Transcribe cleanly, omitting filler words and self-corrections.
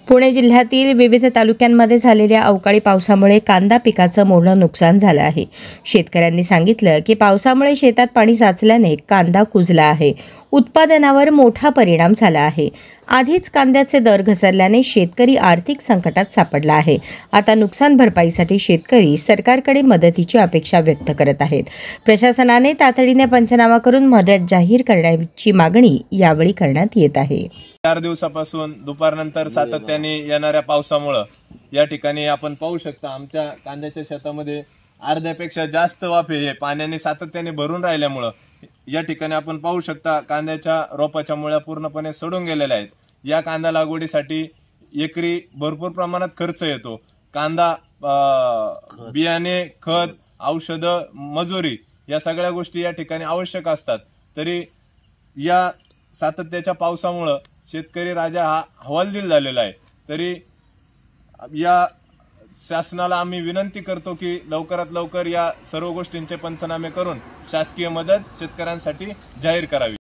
पुणे जिल्ह्यातील विविध तालुक्यांमध्ये झालेल्या अवकाळी पावसामुळे कांदा पिकाचं मोठं नुकसान झालं आहे। शेतकऱ्यांनी सांगितलं की पावसामुळे शेतात पाणी साचल्याने कांदा कुजला आहे। उत्पादनावर मोठा परिणाम झाला आहे। आधीच कांद्याचे दर घसरल्याने शेतकरी आर्थिक संकटात सापडला आहे। आता नुकसान भरपाईसाठी शेतकरी सरकारकडे मदतीची अपेक्षा व्यक्त करत आहेत। प्रशासनाने तातडीने पंचनामा करून मदत जाहीर करण्याची मागणी यावेळी करण्यात येत आहे। 4 दिवसापासून दुपारनंतर सातत्याने येणाऱ्या पावसामुळे या ठिकाणी आपण पाहू शकता आमच्या कांद्याच्या शेतामध्ये अर्ध्यापेक्षा जास्त वाफे हे पाण्याने सातत्याने भरून राहिल्यामुळे या ठिकाणी आपण पाहू शकता कांद्याच्या रोपाच्या मुळ्या पूर्णपणे सडून गेलेल्या आहेत। या कांदा लागवडीसाठी एकरी भरपूर प्रमाणात खर्च येतो। कांदा बियाणे, खत, औषधं, मजुरी या सगळ्या गोष्टी या ठिकाणी आवश्यक असतात। तरी या सातत्याच्या पावसामुळे शेतकरी राजा हा हवालदिल झालेला आहे। तरी या शासनाला आम्ही विनंती करतो की लवकरात लवकर या सर्व गोष्टींचे पंचनामे करून शासकीय मदत शेतकऱ्यांसाठी जाहीर करावी।